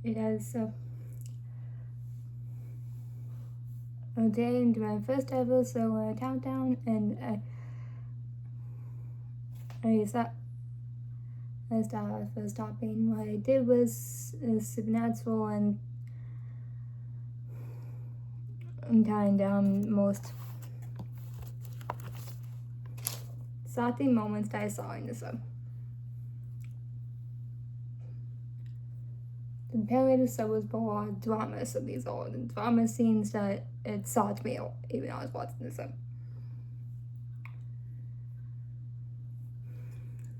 it has a day into my first ever solo countdown, and I started first topping. What I did was supernatural and tying down most exciting moments that I saw in the show. Apparently the show was full of drama, so these are the drama scenes that it sought me out even when I was watching the show.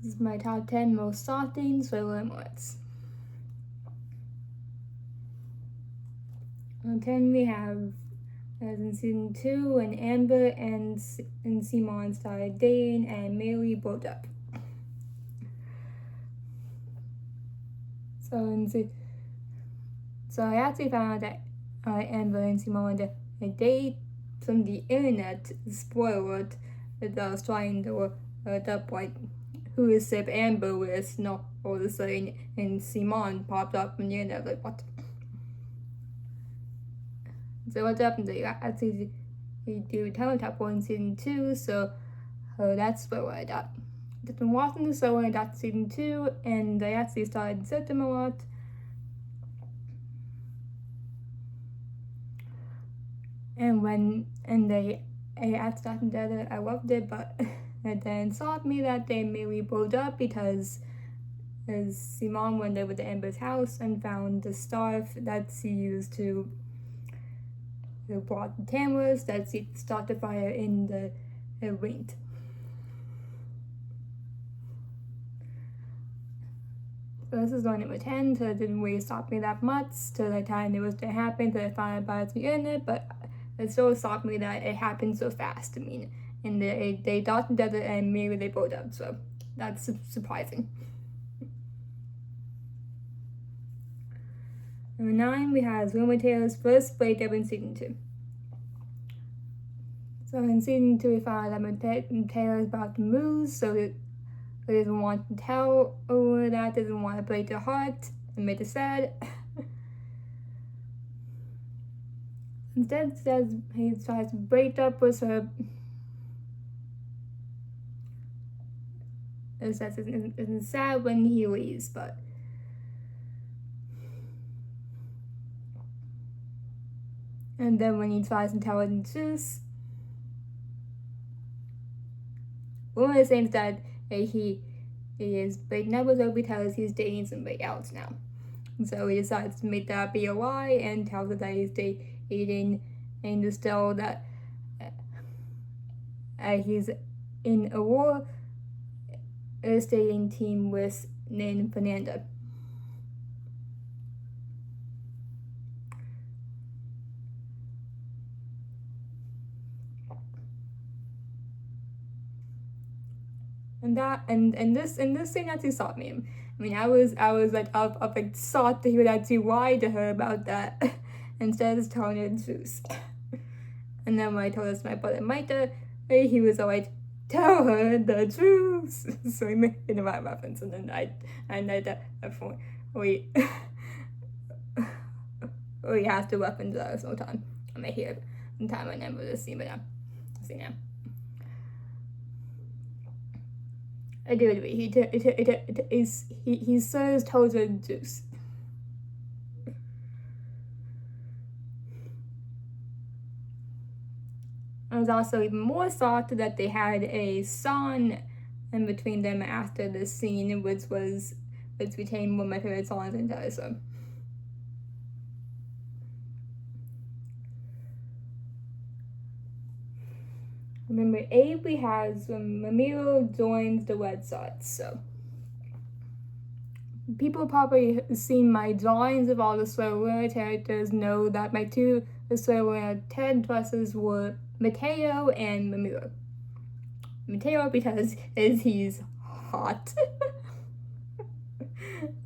This is my top 10 most shocking thriller moments. On 10 we have, as in season 2, when Amber and Simon started dating and Mary broke up. So I actually found out that Amber and Simon date from the internet. Spoiler that I was trying to look up like who is Sip Amber with, not all of a sudden, and Simon popped up on the internet, like what? So what happened? They actually do Teletop in season 2, so that's what I got. I've been watching the show when I got season 2, and I actually started searching them a lot. And they actually got together, I loved it, but it then taught me that they maybe broke up because as Simon went over to Amber's house and found the scarf that she used to brought the cameras that she started fire in the wind. So this is on number 10, so it didn't really stop me that much till the time it was to happen, till I found out about it the internet, but it still stopped me that it happened so fast. I mean, and they got together and maybe they broke up, so that's surprising. Number 9, we have Wilma Taylor's first breakup in season 2. So in season 2, we found out that Taylor is about to move, so it doesn't want to tell over that, doesn't want to break her heart and make her sad. Instead, says he tries to break up with her. It says it's sad when he leaves, but and then when he tries to tell her the truth, one of the things that he is breaking up with her because he's dating somebody else now. So he decides to make that be a lie and tells her that he's dating and just tell that he's in a war dating team with named Fernanda. And this thing actually stopped me. I mean, I was like up like shocked that he would actually lie to her about that instead of just telling her the truth. And then when I told us my brother Micah, he was like, tell her the truth. So he made the right reference, and then I know that we have to reference that sometime. I may hear the time I remember this scene, but see now. I do agree. He serves told her the truth. I was also even more shocked that they had a song in between them after this scene, which became one of my favorite songs in the entire show. Number 8, we have when Mamiro joins the Red Sox. So people probably seen my drawings of all the Soy Luna characters know that my two Soy Luna Ted dresses were Mateo and Mamiro. Mateo because he's hot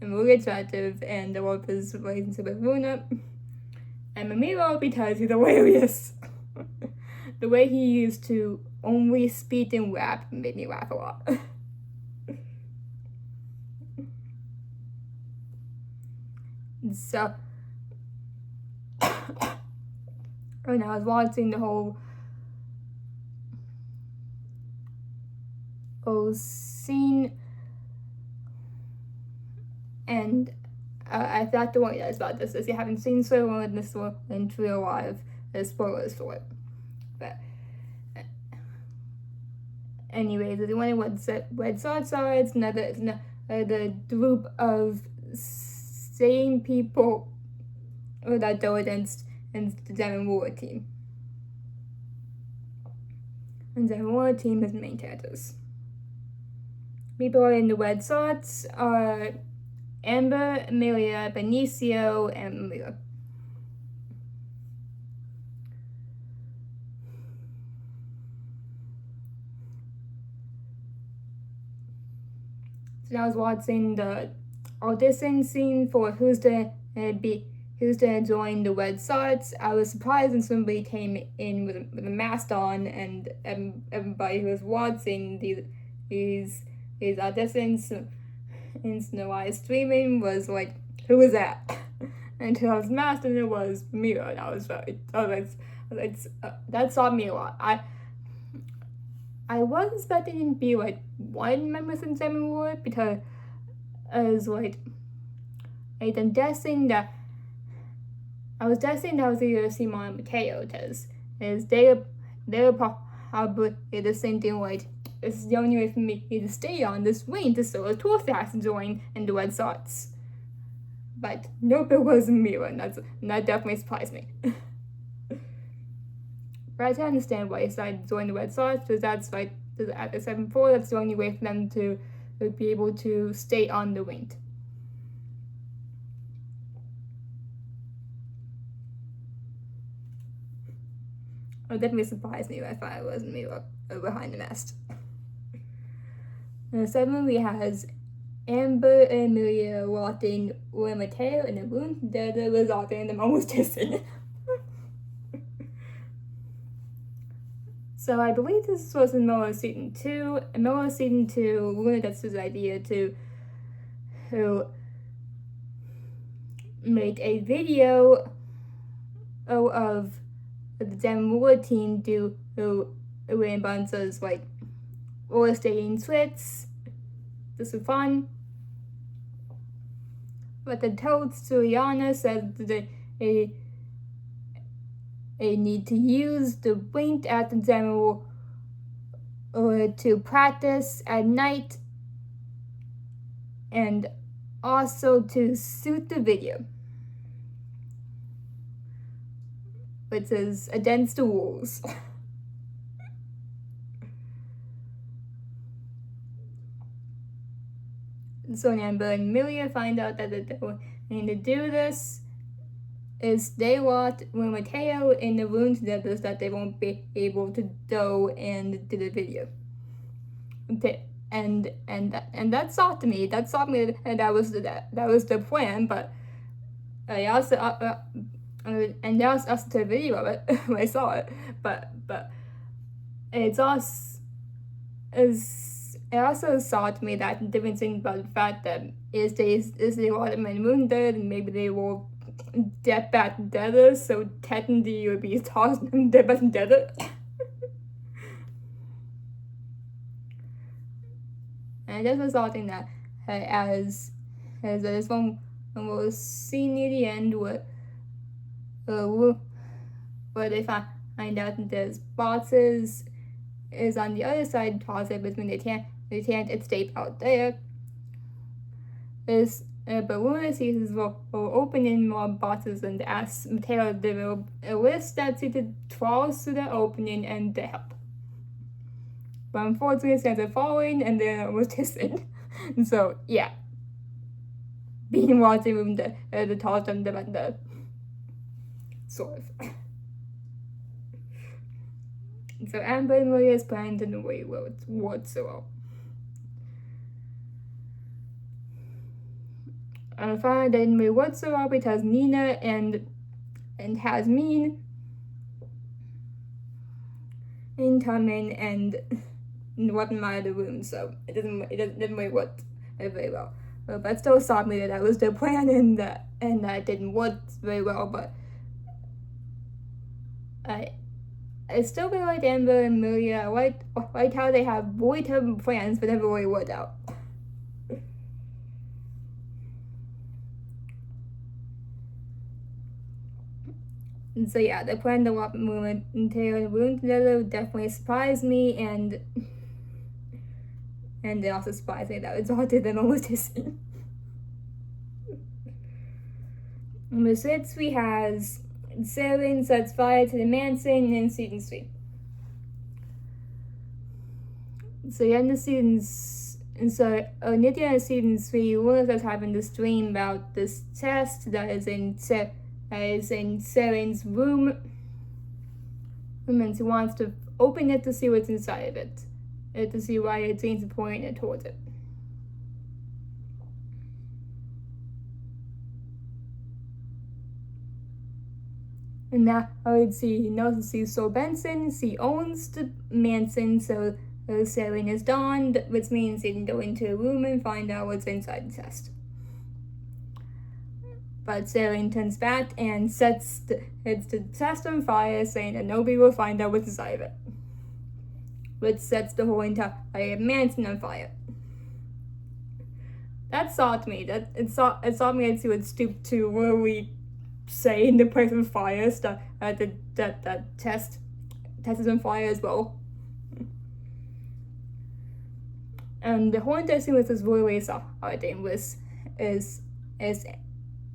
and really attractive and the love his relationship with Luna. And Mamiro because he's hilarious. The way he used to only speak and rap made me laugh a lot. So when I was watching the whole scene, and I thought to warn you guys about this. If you haven't seen Soy Luna, this will into real life, there's spoilers for it. But anyways, if you wonder what Red Sox are, it's another group of same people that go against the Devon War team. And the Devon War team is the main characters. People in the Red Sox are Amber, Amelia, Benicio, and Amelia. So I was watching the audition scene for who's gonna join the Red Sox. I was surprised when somebody came in with a mask on, and everybody who was watching these auditions in the live streaming was like, "Who is that?" Until I was masked, and it was Mira, and I was that saw me a lot. I was expecting it to be like one member from Seven War, because I was I'm guessing that I was either Simon or Mateo, because they're probably the same thing, like, this is the only way for me to stay on this wing to solo tour fast and join in the Red Sox. But nope, it wasn't Mira, and that definitely surprised me. But I can understand why he decided to join the Red Sox, because that's like, at the 7-4, that's the only way for them to be able to stay on the wing. It would definitely surprise me if I wasn't Mira behind the mast. And the 7 we has Amber and Amelia walking with Mateo in the room. They're resulting in them almost kissing. So I believe this was in Melo Season 2. In Melo Season 2, Luna gets this idea to make a video of the Demura team do in bunch of like roller skating tricks. This is fun. But the toad Suriana says that they need to use the wink at the demo to practice at night, and also to shoot the video, which is against the rules. So Amber and Amelia find out that they need to do this is they locked with Mateo in the room together so that they won't be able to go and do the video. And that shocked me. That shocked me, and that was the plan. But I also and that was also the video of it when I saw it. But it also shocked me that the different thing about the fact that is they locked them in the room there, and maybe they will get back together, so technically you would be tossing them back together. And this was something that as this one we'll see near the end where they find out that there's boxes is on the other side closet between the tent it's taped out there. But Luna sees this will open in more boxes and asks Mateo to develop a list that suited trolls to the opening and to help. But unfortunately, it started falling and then it was kissing. So yeah, being watching room the trolls and the sort of. So Amber and Maria is planned in the way whatsoever. I found that in my whatsoever because Nina and Hasmin come in and wasn't out of the room, so it didn't really work very well. but still saw me that was the plan, and that didn't work very well. But I still really like Amber and Amelia. I like how they have really terrible plans, but never really worked out. And so yeah, the plan to walk Moon and Taylor in the room together definitely surprised me, and it also surprised me that it resulted in almost his scene. Number 6, we has Sailing sets fire to the mansion in season 3. So yeah, in the seasons, and so near the end of season 3, Luna starts having this dream about this test that is in Sailing's room, and she wants to open it to see what's inside of it, to see why it seems to point it towards it. And now I would see Sol Benson. She owns the mansion, so Sailing is dawned, which means they can go into a room and find out what's inside the test. But Sailing turns back and sets the test on fire, saying that nobody will find out what's inside of it, which sets the whole entire mansion on fire. That shocked me. It shocked me that she would stoop to really say in the place of fire that that test is on fire as well. And the whole entire scene with this really exciting is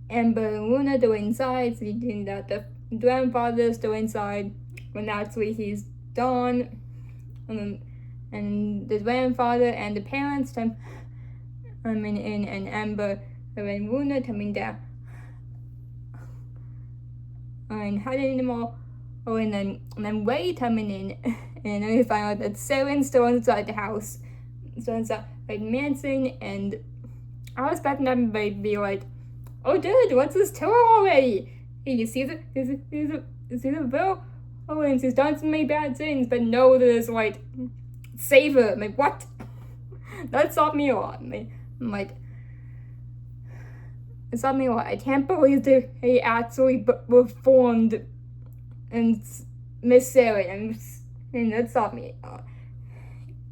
Amber and Luna go inside, thinking that the grandfather's still inside, when actually he's gone. And the grandfather and the parents and Amber and Luna coming down and hiding them all. And then Ray coming in, and then we find out that Sailing's still inside the house, still inside the mansion. And I was expecting everybody to be like, "Oh, dude, what's this tour already? Hey, you see the bill? Oh, and she's done so many bad things." But no, there's like, save her. I'm like, what? That stopped me a lot. I'm like, it stopped me a lot. I can't believe they actually reformed and Miss Sailing, and that stopped me.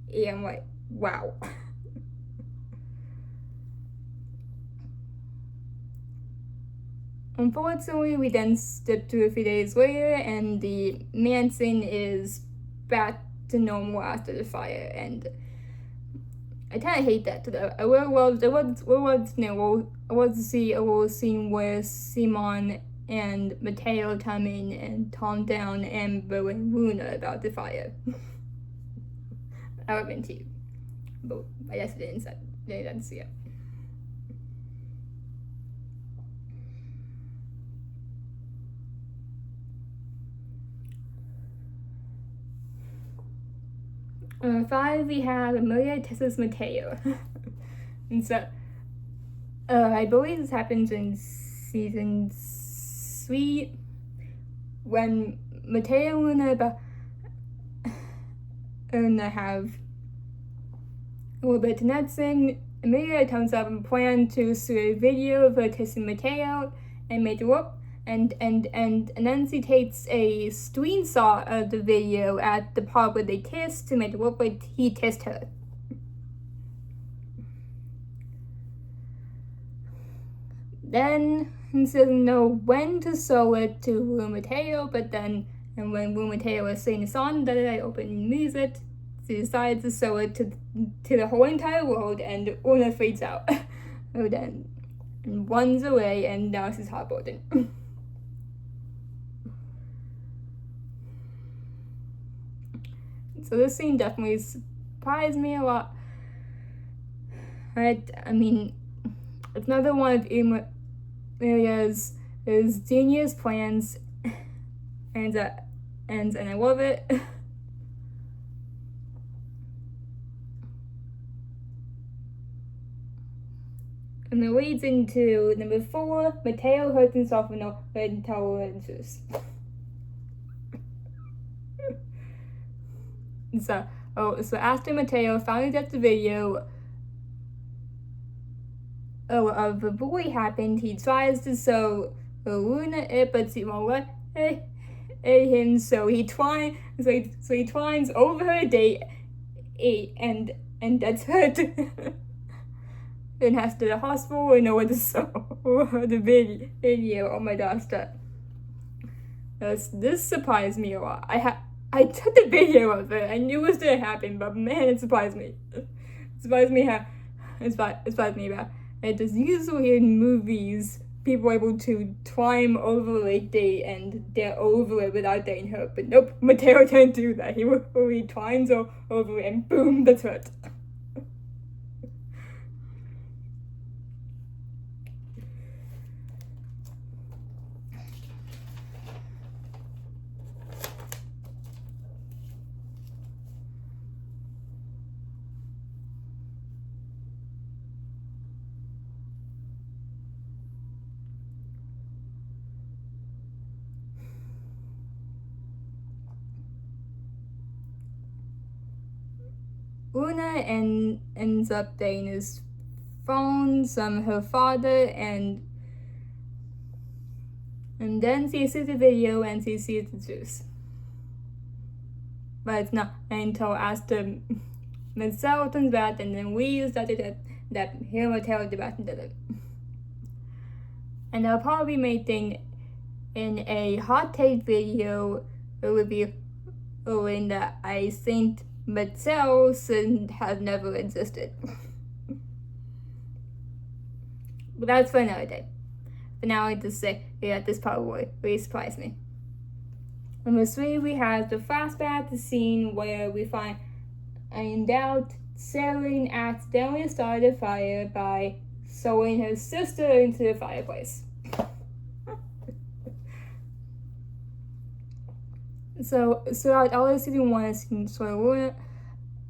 Yeah, I'm like, wow. Unfortunately, we then skip to a few days later, and the mansion is back to normal after the fire, and I kind of hate that. I would love to see a little scene where Simon and Mateo come in and calm down Amber and Luna about the fire. I would have been cute, but I guess they didn't see it. Number 5, we have Amelia kisses Mateo. And so, I believe this happens in season 3, when Mateo and Luna have a little bit of connection. Amelia comes up and plans to shoot a video of her kissing Mateo and make it look. And then she takes a screenshot of the video at the part where they kissed to make it look like he kissed her. Then she doesn't know when to show it to Mateo, but then, and when Mateo was singing a song that I opened music, she decides to show it to the whole entire world, and Una freaks out. And runs away, and now she's heartbroken. So this scene definitely surprised me a lot. I mean, it's another one of Amelia's genius plans, and I love it. And it leads into number 4, Mateo hurts himself with no intelligence. So after Mateo finally gets the video, of the boy happened, he tries to sew Luna it, but she won't let him. So he twines over her date, and that's hurt. And has to the hospital and nowhere to sew the video. Oh my gosh, this surprised me a lot. I took the video of it. I knew it was gonna happen, but man, it surprised me. It surprised me about it. Just usually in movies, people are able to climb over a date and they're over it without getting hurt. But nope, Mateo can't do that. He climbs over it and boom, that's hurt. Luna ends up getting his phone from her father, and then she sees the video and she sees the juice. But it's not until after Marcel turns back and then we started that him will tell the back and did it. And I'll probably be making in a hot take video reviewing that I think Marcel has never existed. But that's for another day. But now I just say that this part will really surprise me. Number 3, we have the flashback scene where we find out Selene accidentally started a fire by throwing her sister into the fireplace. So all of season 1 is in Soy Luna.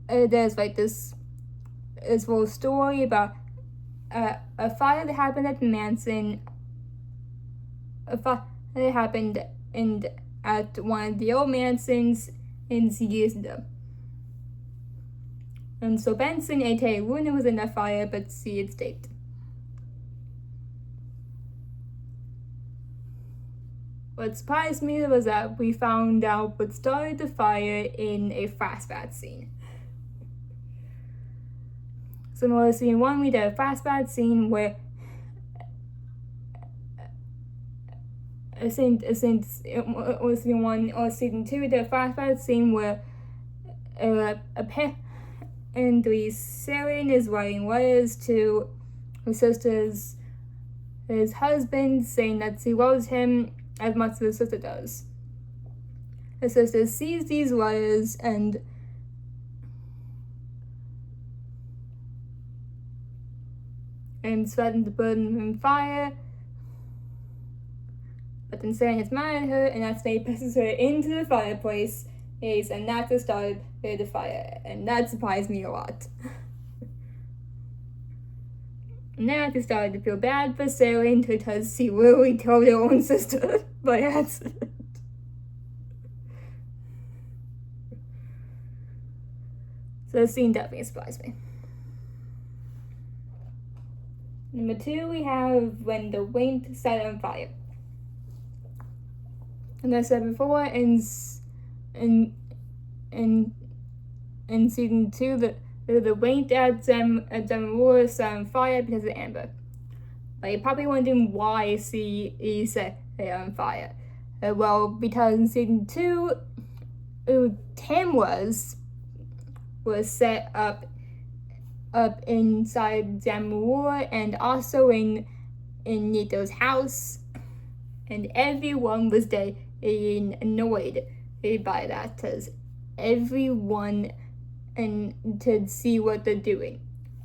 There's like this little story about a fire that happened at the mansion. A fire that happened at one of the old mansions in years ago. And so Benson, aka Luna, was in that fire, but she escaped. What surprised me was that we found out what started the fire in a flashback scene. So in scene 1, we did a flashback scene where scene 1 or season 2, we did a flashback scene where apparently Selene is writing letters to her sister's husband saying that she loves him as much as her sister does. Her sister sees these letters and threatens to burn them in fire. But then Selene is mad at her, and that's when he presses her into the fireplace, and that's what started the fire. And that surprised me a lot. Now I just started to feel bad for Selene because she literally killed her own sister by accident. So the scene definitely surprised me. Number 2, we have when the wind set on fire. And as I said before, in season 2, the wind at Zamora set on fire because of Amber. But you're probably wondering why she set it on fire. Well, because in season 2, Tam was set up inside Zamora and also in Nito's house, and everyone was getting annoyed by that because everyone to see what they're doing.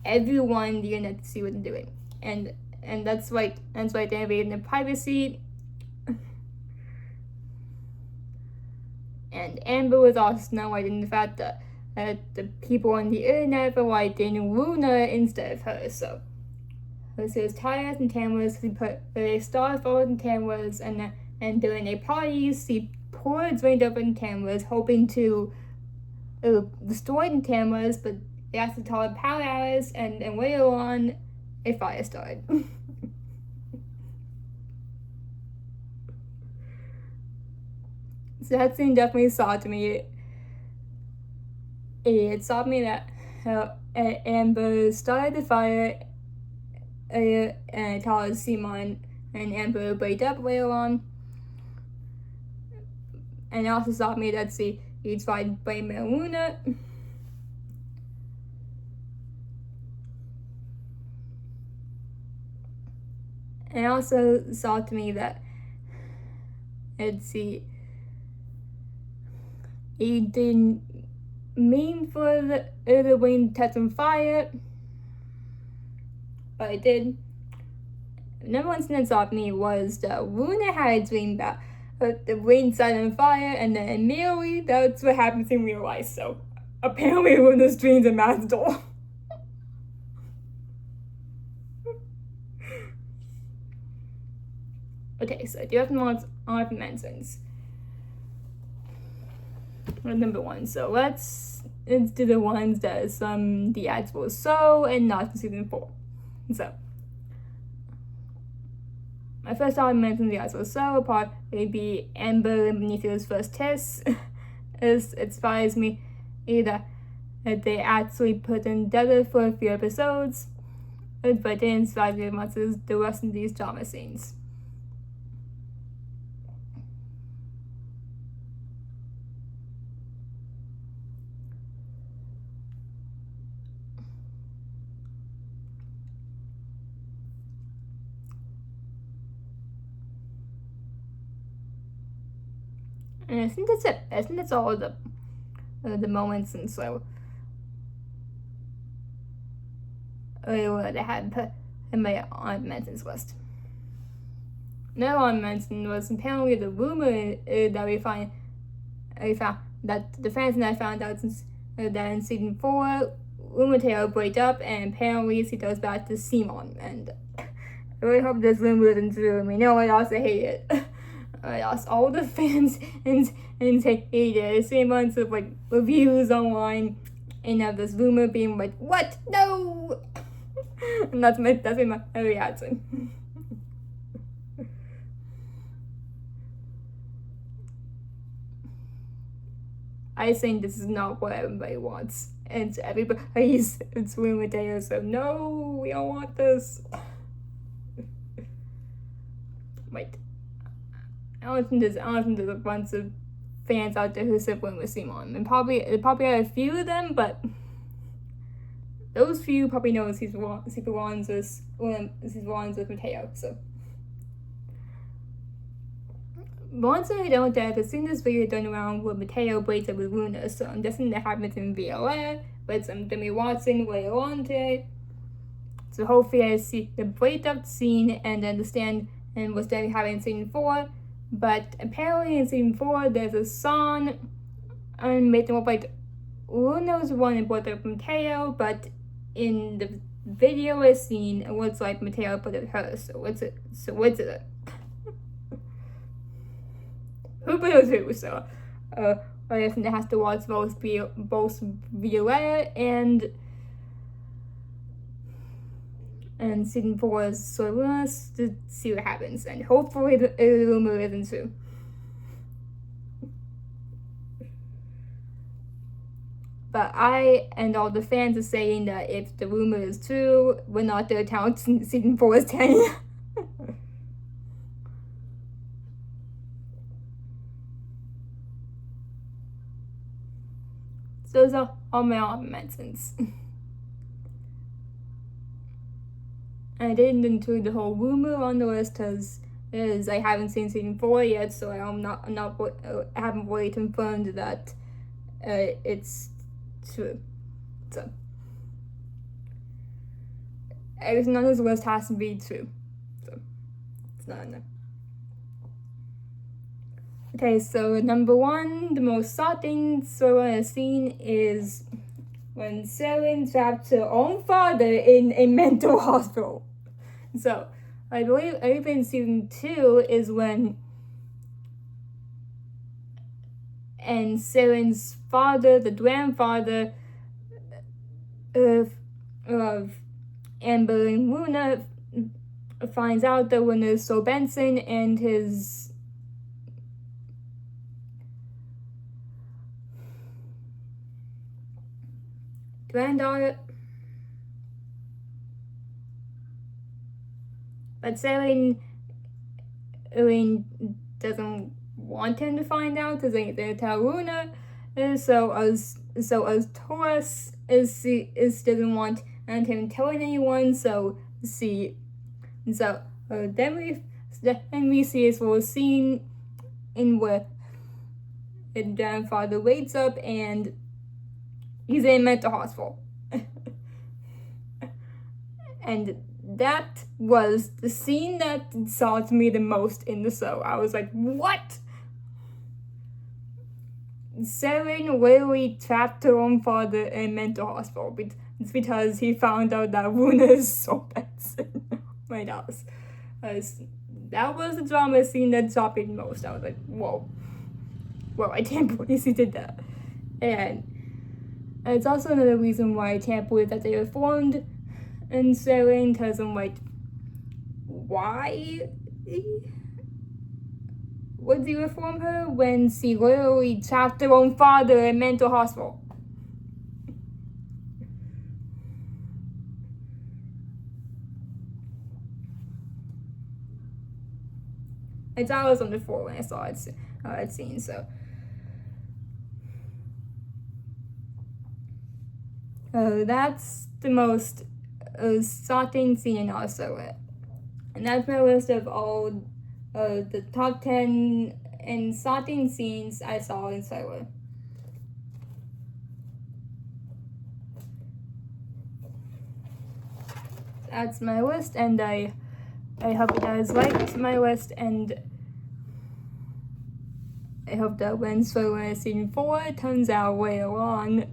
Everyone on the internet to see what they're doing, and that's why they invaded their privacy. And Amber was also annoyed in the fact that the people on the internet were liking Luna instead of her. So she was tired and cameras. She put a star photos and cameras, and during a party, she poured rained up in cameras, hoping to destroy the cameras, but they actually called power hours, and later on, a fire started. So that scene definitely saw to me. It saw me that Amber started the fire and told Simon and Amber break up later on. And it also saw me that he tried to blame Luna. And also saw to me that he didn't mean for the wind to touch on fire, but it did. Number one thing that saw me was that Luna had a dream about the wind set on fire, and then immediately that's what happens in real life. So apparently Luna's dreams are magical. Okay, so do you have more honorable mentions? Number one, so let's do the ones that the actual show and not in season 4. So my first honorable mention the actual show part would be Amber and Benito's first kiss. It inspires me that they actually put in together for a few episodes, but they inspire me as much as the rest of these drama scenes. And I think that's it. I think that's all the moments and so what I had put in my honorable mentions list. Another honorable mention was apparently the rumor that we found that the fans and I found out that in season 4, Mateo break up and apparently she goes back to Simon. And I really hope this rumor isn't true. I mean, no, I also hate it. I lost all the fans and hated it. Same months of like reviews online and of this rumor being like, what? No! And that's my reaction. I think this is not what everybody wants. And everybody's it's rumor day, so no, we don't want this. Wait. I don't think there's a bunch of fans out there who sibling with Simon. And probably are a few of them, but those few probably know he's ones with Mateo. So one thing I don't get, I've seen this video done around with Mateo breaks up with Luna, so I'm guessing that happens in VLA, but I'm gonna be watching later on today. So hopefully I see the breakup scene and understand and what's going to happen in season 4. But apparently in season 4, there's a song making look like Luna's one and broke up with Mateo, but in the video we're seeing, it looks like Mateo put it her. So what's it? Who put it who? So I guess it has to watch both Viola and season 4's Soy Luna to see what happens, and hopefully the rumor isn't true. But I and all the fans are saying that if the rumor is true, we're not going to count season 4 as 10. So those are all my honorable mentions. I didn't include the whole rumor on the list because I haven't seen season 4 yet, so I haven't really confirmed that it's true. So everything on this list has to be true. So it's not enough. Okay, so number 1, the most shocking story I've seen is when Seren trapped her own father in a mental hospital. So, I believe in season 2 is when and Seren's father, the grandfather of Amber and Luna finds out that Luna is so Benson and his granddaughter. But Selen doesn't want him to find out because they tell Luna. So as Taurus doesn't want him telling anyone. Then we see this little scene in where his grandfather wakes up and he's in a mental hospital. And that was the scene that shocked me the most in the show. I was like, what? Selen literally trapped her own father in a mental hospital. It's because he found out that Luna is so Benson. My house. That was the drama scene that shocked me the most. I was like, whoa. Well, I can't believe he did that. And it's also another reason why I can't believe that they reformed and Selen, because I'm like, why would they reform her when she literally trapped her own father in a mental hospital? I thought I was on the floor when I saw it scene, so. That's the most shocking scene in also. And that's my list of all the top 10 and shocking scenes I saw in Soy. That's my list, and I hope you guys liked my list, and I hope that when Soy Season 4 comes out later on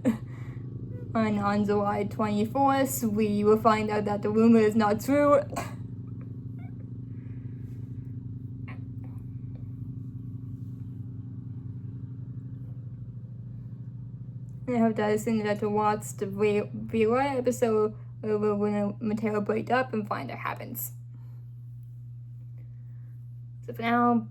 July 24th, we will find out that the rumor is not true. I hope that as soon as I to watch the real episode when Mateo break up and find what happens. So for now,